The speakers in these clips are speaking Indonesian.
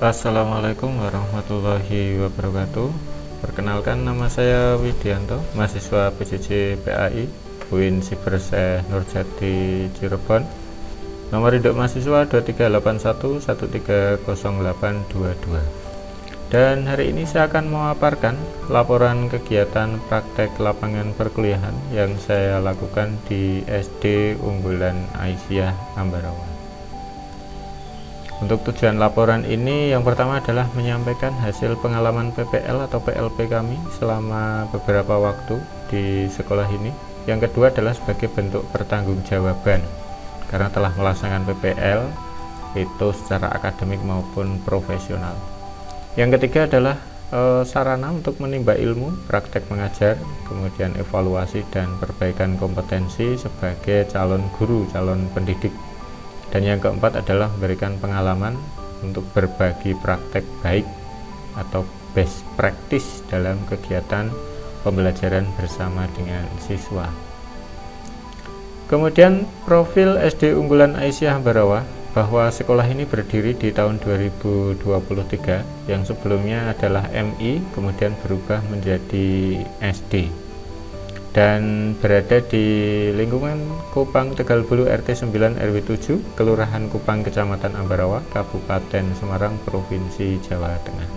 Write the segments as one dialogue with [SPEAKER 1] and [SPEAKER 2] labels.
[SPEAKER 1] Assalamualaikum warahmatullahi wabarakatuh. Perkenalkan, nama saya Widianto, mahasiswa PJJ PAI UIN Siberseh Nurjati Cirebon. Nomor induk mahasiswa 2381130822. Dan hari ini saya akan memaparkan laporan kegiatan praktek lapangan perkuliahan yang saya lakukan di SD Unggulan Aisyah Ambarawa. Untuk tujuan laporan ini, yang pertama adalah menyampaikan hasil pengalaman PPL atau PLP kami selama beberapa waktu di sekolah ini. Yang kedua adalah sebagai bentuk pertanggungjawaban karena telah melaksanakan PPL itu secara akademik maupun profesional. Yang ketiga adalah sarana untuk menimba ilmu, praktek mengajar, kemudian evaluasi dan perbaikan kompetensi sebagai calon guru, calon pendidik. Dan yang keempat adalah memberikan pengalaman untuk berbagi praktek baik atau best practice dalam kegiatan pembelajaran bersama dengan siswa. Kemudian profil SD Unggulan Aisyah Ambarawa, bahwa sekolah ini berdiri di tahun 2023 yang sebelumnya adalah MI, kemudian berubah menjadi SD. Dan berada di lingkungan Kupang Tegal Bulu RT 9 RW 7 Kelurahan Kupang Kecamatan Ambarawa, Kabupaten Semarang, Provinsi Jawa Tengah.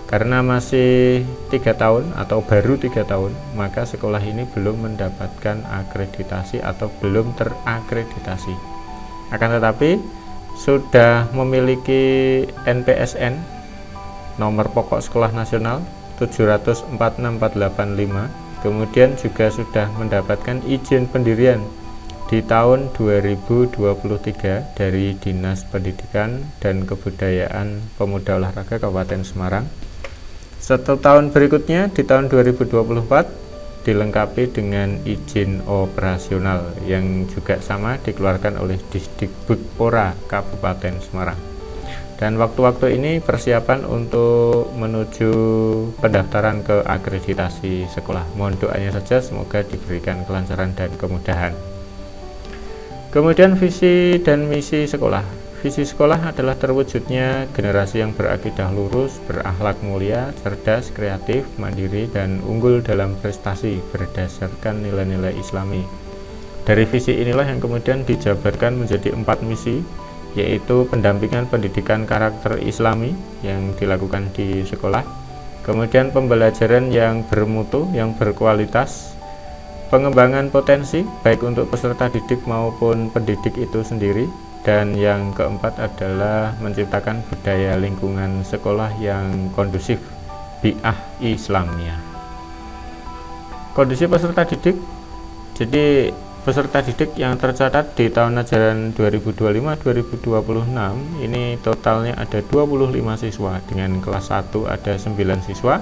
[SPEAKER 1] Karena masih 3 tahun atau baru 3 tahun, maka sekolah ini belum mendapatkan akreditasi atau belum terakreditasi. Akan tetapi sudah memiliki NPSN nomor pokok sekolah nasional 7046485. Kemudian juga sudah mendapatkan izin pendirian di tahun 2023 dari Dinas Pendidikan dan Kebudayaan Pemuda Olahraga Kabupaten Semarang. 1 tahun berikutnya di tahun 2024 dilengkapi dengan izin operasional yang juga sama dikeluarkan oleh Disdikbudpora Kabupaten Semarang. Dan waktu-waktu ini persiapan untuk menuju pendaftaran ke akreditasi sekolah. Mohon doanya saja, semoga diberikan kelancaran dan kemudahan. Kemudian visi dan misi sekolah. Visi sekolah adalah terwujudnya generasi yang berakidah lurus, berakhlak mulia, cerdas, kreatif, mandiri, dan unggul dalam prestasi berdasarkan nilai-nilai Islami. Dari visi inilah yang kemudian dijabarkan menjadi 4 misi, yaitu pendampingan pendidikan karakter Islami yang dilakukan di sekolah, kemudian pembelajaran yang bermutu, yang berkualitas, pengembangan potensi baik untuk peserta didik maupun pendidik itu sendiri, dan yang keempat adalah menciptakan budaya lingkungan sekolah yang kondusif, bi'ah Islamiyah. Kondisi peserta didik, jadi peserta didik yang tercatat di tahun ajaran 2025-2026 ini totalnya ada 25 siswa, dengan kelas 1 ada 9 siswa,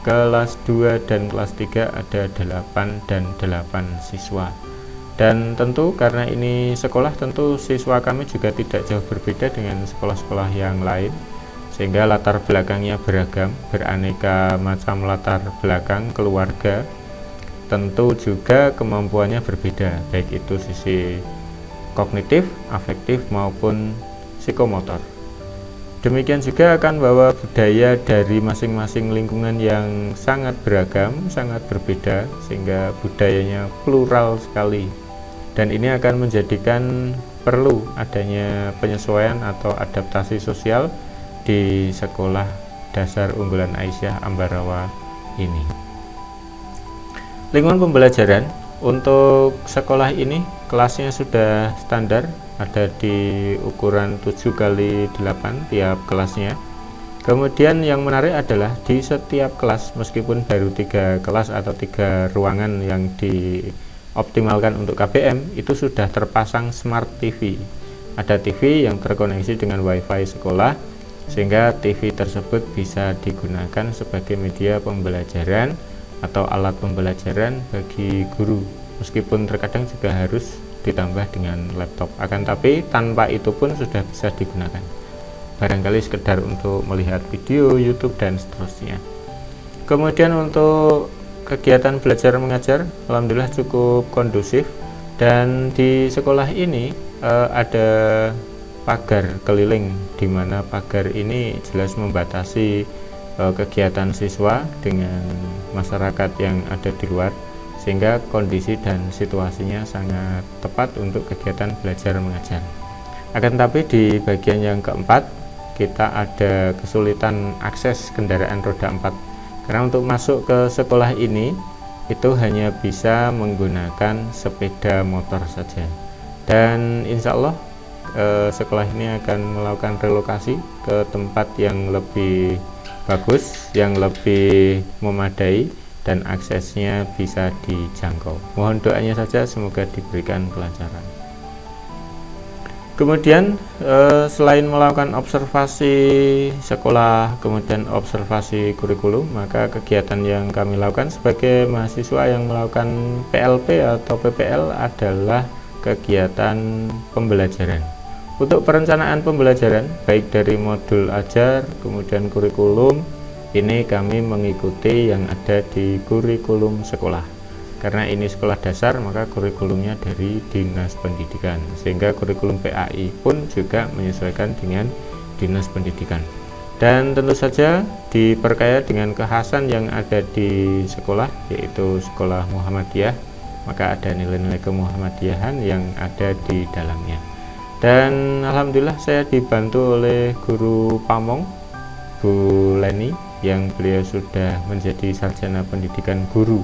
[SPEAKER 1] kelas 2 dan kelas 3 ada 8 dan 8 siswa. Dan tentu karena ini sekolah, tentu siswa kami juga tidak jauh berbeda dengan sekolah-sekolah yang lain, sehingga latar belakangnya beragam, beraneka macam latar belakang keluarga. Tentu juga kemampuannya berbeda, baik itu sisi kognitif, afektif maupun psikomotor. Demikian juga akan bawa budaya dari masing-masing lingkungan yang sangat beragam, sangat berbeda, sehingga budayanya plural sekali. Dan ini akan menjadikan perlu adanya penyesuaian atau adaptasi sosial di sekolah dasar Unggulan Aisyah Ambarawa ini. Lingkungan pembelajaran untuk sekolah ini kelasnya sudah standar, ada di ukuran 7x8 tiap kelasnya. Kemudian yang menarik adalah di setiap kelas, meskipun baru 3 kelas atau 3 ruangan yang dioptimalkan untuk KBM, itu sudah terpasang smart TV. Ada TV yang terkoneksi dengan WiFi sekolah, sehingga TV tersebut bisa digunakan sebagai media pembelajaran atau alat pembelajaran bagi guru, meskipun terkadang juga harus ditambah dengan laptop, akan tapi tanpa itu pun sudah bisa digunakan, barangkali sekedar untuk melihat video YouTube dan seterusnya. Kemudian untuk kegiatan belajar mengajar, alhamdulillah cukup kondusif, dan di sekolah ini ada pagar keliling, di mana pagar ini jelas membatasi kegiatan siswa dengan masyarakat yang ada di luar, sehingga kondisi dan situasinya sangat tepat untuk kegiatan belajar mengajar. Akan tetapi di bagian yang keempat kita ada kesulitan akses kendaraan roda 4, karena untuk masuk ke sekolah ini itu hanya bisa menggunakan sepeda motor saja. Dan insya Allah sekolah ini akan melakukan relokasi ke tempat yang lebih bagus, yang lebih memadai, dan aksesnya bisa dijangkau. Mohon doanya saja, semoga diberikan kelancaran. Kemudian selain melakukan observasi sekolah, kemudian observasi kurikulum, maka kegiatan yang kami lakukan sebagai mahasiswa yang melakukan PLP atau PPL adalah kegiatan pembelajaran. Untuk perencanaan pembelajaran baik dari modul ajar, kemudian kurikulum, ini kami mengikuti yang ada di kurikulum sekolah. Karena ini sekolah dasar, maka kurikulumnya dari Dinas Pendidikan, sehingga kurikulum PAI pun juga menyesuaikan dengan Dinas Pendidikan. Dan tentu saja diperkaya dengan kekhasan yang ada di sekolah, yaitu sekolah Muhammadiyah, maka ada nilai-nilai kemuhammadiyahan yang ada di dalamnya. Dan alhamdulillah saya dibantu oleh guru Pamong, Bu Leni, yang beliau sudah menjadi sarjana pendidikan guru.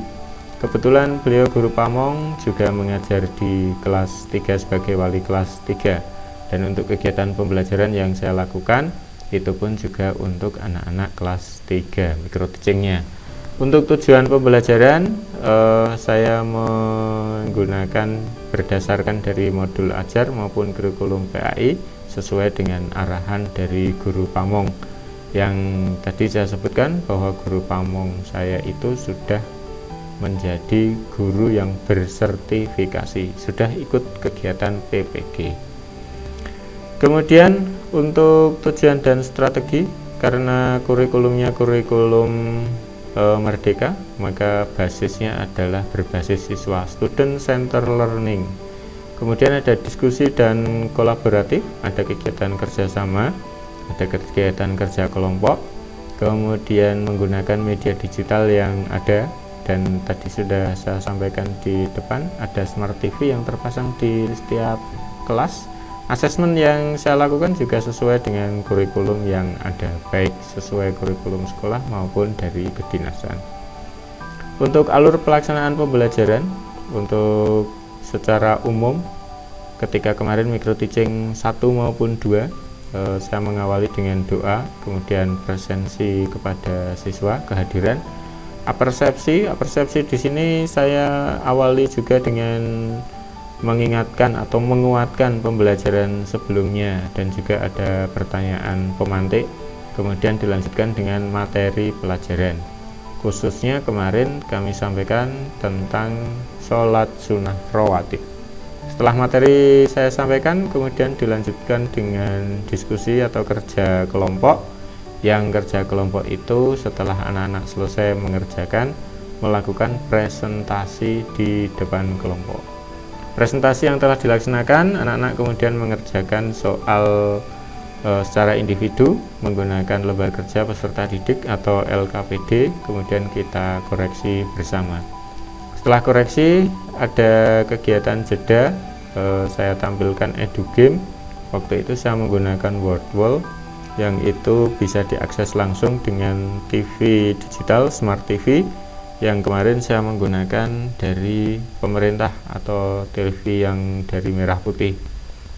[SPEAKER 1] Kebetulan beliau guru Pamong juga mengajar di kelas 3 sebagai wali kelas 3. Dan untuk kegiatan pembelajaran yang saya lakukan itu pun juga untuk anak-anak kelas 3 micro teachingnya. Untuk tujuan pembelajaran saya menggunakan berdasarkan dari modul ajar maupun kurikulum PAI sesuai dengan arahan dari guru Pamong. Yang tadi saya sebutkan bahwa guru Pamong saya itu sudah menjadi guru yang bersertifikasi, sudah ikut kegiatan PPG. Kemudian untuk tujuan dan strategi, karena kurikulumnya kurikulum merdeka, maka basisnya adalah berbasis siswa, student center learning. Kemudian ada diskusi dan kolaboratif, ada kegiatan kerjasama, ada kegiatan kerja kelompok, kemudian menggunakan media digital yang ada. Dan tadi sudah saya sampaikan di depan, ada Smart TV yang terpasang di setiap kelas. Asesmen yang saya lakukan juga sesuai dengan kurikulum yang ada, baik sesuai kurikulum sekolah maupun dari kedinasan. Untuk alur pelaksanaan pembelajaran, untuk secara umum, ketika kemarin micro teaching 1 maupun 2, saya mengawali dengan doa, kemudian presensi kepada siswa, kehadiran. Apersepsi di sini saya awali juga dengan mengingatkan atau menguatkan pembelajaran sebelumnya, dan juga ada pertanyaan pemantik, kemudian dilanjutkan dengan materi pelajaran. Khususnya kemarin kami sampaikan tentang sholat sunnah rawatib. Setelah materi saya sampaikan, kemudian dilanjutkan dengan diskusi atau kerja kelompok. Yang kerja kelompok itu setelah anak-anak selesai mengerjakan, melakukan presentasi di depan kelompok. Presentasi yang telah dilaksanakan, anak-anak kemudian mengerjakan soal secara individu menggunakan lembar kerja peserta didik atau LKPD, kemudian kita koreksi bersama. Setelah koreksi, ada kegiatan jeda, saya tampilkan edu game. Waktu itu saya menggunakan word wall, yang itu bisa diakses langsung dengan TV digital, Smart TV, yang kemarin saya menggunakan dari pemerintah atau TV yang dari merah putih.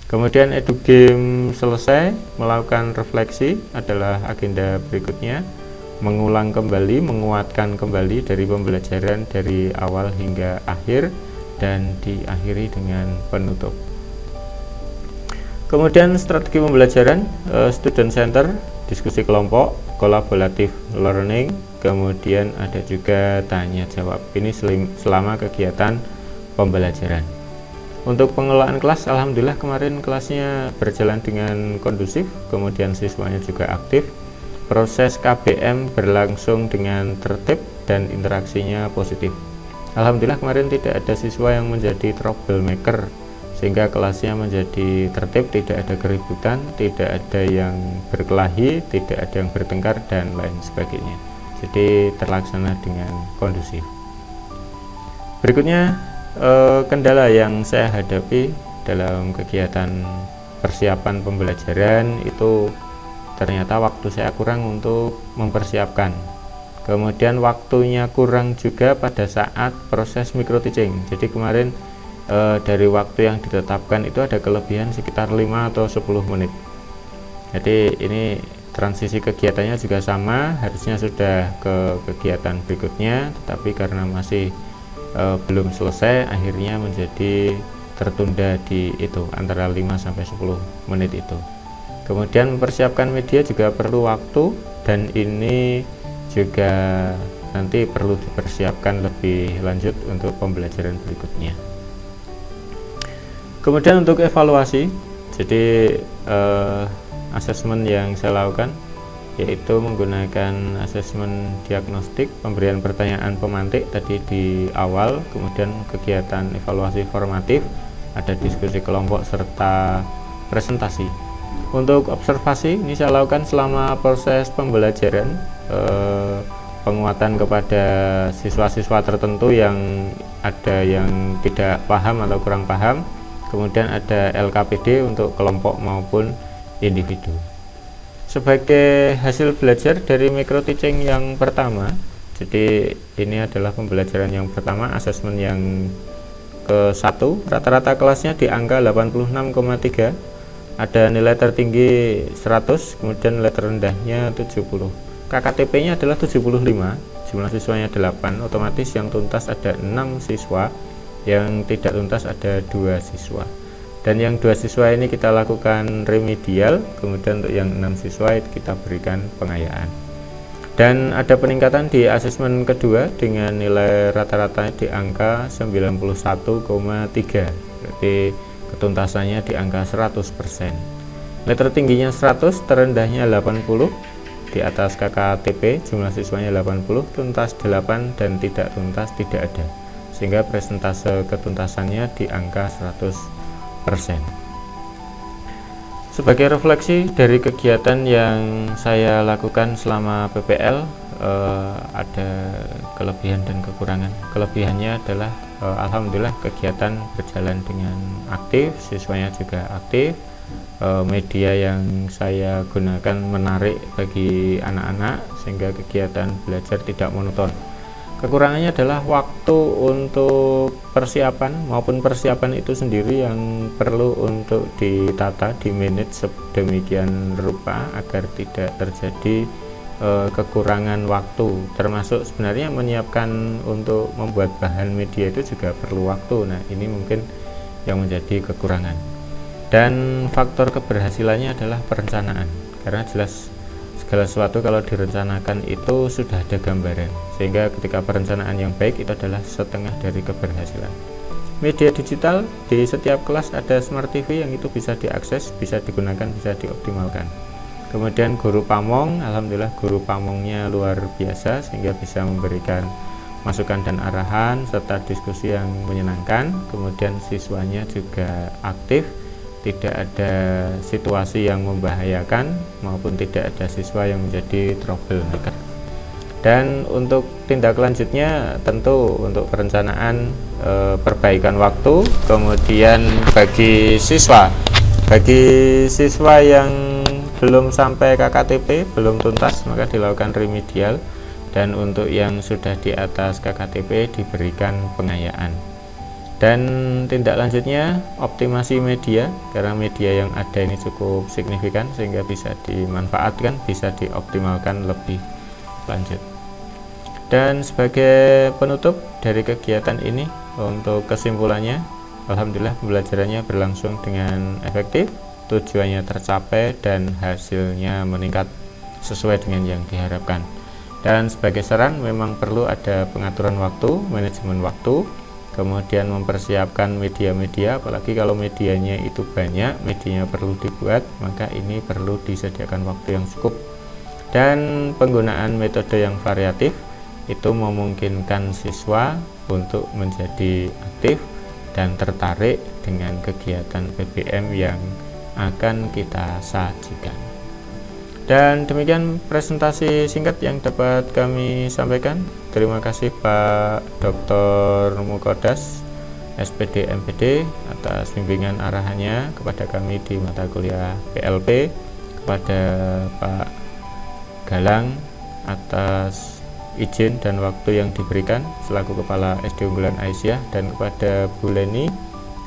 [SPEAKER 1] Kemudian edu game selesai, melakukan refleksi adalah agenda berikutnya, mengulang kembali, menguatkan kembali dari pembelajaran dari awal hingga akhir, dan diakhiri dengan penutup. Kemudian strategi pembelajaran, student center, diskusi kelompok, collaborative learning, kemudian ada juga tanya jawab. Ini selama kegiatan pembelajaran. Untuk pengelolaan kelas, alhamdulillah kemarin kelasnya berjalan dengan kondusif, kemudian siswanya juga aktif. Proses KBM berlangsung dengan tertib dan interaksinya positif. Alhamdulillah kemarin tidak ada siswa yang menjadi troublemaker, sehingga kelasnya menjadi tertib, tidak ada keributan, tidak ada yang berkelahi, tidak ada yang bertengkar dan lain sebagainya. Jadi terlaksana dengan kondusif. Berikutnya kendala yang saya hadapi dalam kegiatan persiapan pembelajaran itu ternyata waktu saya kurang untuk mempersiapkan. Kemudian waktunya kurang juga pada saat proses micro teaching. Jadi kemarin dari waktu yang ditetapkan itu ada kelebihan sekitar 5 atau 10 menit. Jadi ini transisi kegiatannya juga sama, harusnya sudah ke kegiatan berikutnya, tetapi karena masih belum selesai, akhirnya menjadi tertunda di itu antara 5 sampai 10 menit itu. Kemudian mempersiapkan media juga perlu waktu, dan ini juga nanti perlu dipersiapkan lebih lanjut untuk pembelajaran berikutnya. Kemudian untuk evaluasi, jadi asesmen yang saya lakukan yaitu menggunakan asesmen diagnostik, pemberian pertanyaan pemantik tadi di awal, kemudian kegiatan evaluasi formatif, ada diskusi kelompok serta presentasi. Untuk observasi ini saya lakukan selama proses pembelajaran, penguatan kepada siswa-siswa tertentu yang ada yang tidak paham atau kurang paham. Kemudian ada LKPD untuk kelompok maupun individu. Sebagai hasil belajar dari micro teaching yang pertama, jadi ini adalah pembelajaran yang pertama, asesmen yang ke-1, rata-rata kelasnya di angka 86,3, ada nilai tertinggi 100, kemudian nilai terendahnya 70. KKTP nya adalah 75, jumlah siswanya 8, otomatis yang tuntas ada 6 siswa, yang tidak tuntas ada 2 siswa, dan yang 2 siswa ini kita lakukan remedial, kemudian untuk yang 6 siswa kita berikan pengayaan. Dan ada peningkatan di asesmen kedua dengan nilai rata-rata di angka 91,3, berarti ketuntasannya di angka 100%. Nilai tertingginya 100, terendahnya 80, di atas KKTP jumlah siswanya 80, tuntas 8 dan tidak tuntas tidak ada, sehingga persentase ketuntasannya di angka 100%. Sebagai refleksi dari kegiatan yang saya lakukan selama PPL, ada kelebihan dan kekurangan. Kelebihannya adalah alhamdulillah kegiatan berjalan dengan aktif, siswanya juga aktif, media yang saya gunakan menarik bagi anak-anak sehingga kegiatan belajar tidak monoton. Kekurangannya adalah waktu untuk persiapan maupun persiapan itu sendiri yang perlu untuk ditata, di-manage sedemikian rupa agar tidak terjadi kekurangan waktu, termasuk sebenarnya menyiapkan untuk membuat bahan media itu juga perlu waktu. Nah, ini mungkin yang menjadi kekurangan. Dan faktor keberhasilannya adalah perencanaan, karena jelas segala sesuatu kalau direncanakan itu sudah ada gambaran, sehingga ketika perencanaan yang baik itu adalah setengah dari keberhasilan. Media digital di setiap kelas ada Smart TV yang itu bisa diakses, bisa digunakan, bisa dioptimalkan. Kemudian guru pamong, alhamdulillah guru pamongnya luar biasa sehingga bisa memberikan masukan dan arahan serta diskusi yang menyenangkan. Kemudian siswanya juga aktif, tidak ada situasi yang membahayakan maupun tidak ada siswa yang menjadi troublemaker. Dan untuk tindak lanjutnya tentu untuk perencanaan, perbaikan waktu, kemudian bagi siswa yang belum sampai KKTP, belum tuntas, maka dilakukan remedial, dan untuk yang sudah di atas KKTP diberikan pengayaan. Dan tindak lanjutnya optimasi media, karena media yang ada ini cukup signifikan sehingga bisa dimanfaatkan, bisa dioptimalkan lebih lanjut. Dan sebagai penutup dari kegiatan ini, untuk kesimpulannya, alhamdulillah pembelajarannya berlangsung dengan efektif, tujuannya tercapai dan hasilnya meningkat sesuai dengan yang diharapkan. Dan sebagai saran, memang perlu ada pengaturan waktu, manajemen waktu, kemudian mempersiapkan media-media, apalagi kalau medianya itu banyak, medianya perlu dibuat, maka ini perlu disediakan waktu yang cukup. Dan penggunaan metode yang variatif itu memungkinkan siswa untuk menjadi aktif, dan tertarik dengan kegiatan PBM yang akan kita sajikan. Dan demikian presentasi singkat yang dapat kami sampaikan. Terima kasih Pak Dr. Mukodas, SPD MPD, atas bimbingan arahannya kepada kami di mata kuliah PLP, kepada Pak Galang atas izin dan waktu yang diberikan selaku Kepala SD Unggulan Aisyah, dan kepada Bu Leni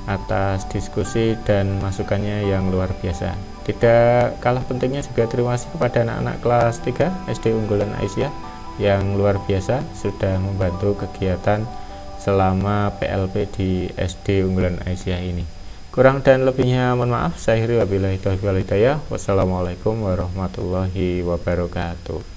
[SPEAKER 1] atas diskusi dan masukannya yang luar biasa. Tidak kalah pentingnya juga terima kasih kepada anak-anak kelas 3 SD Unggulan Aisyah yang luar biasa sudah membantu kegiatan selama PLP di SD Unggulan Aisyah ini. Kurang dan lebihnya mohon maaf. Saya akhiri wabillahi taufiq wal hidayah. Wassalamualaikum warahmatullahi wabarakatuh.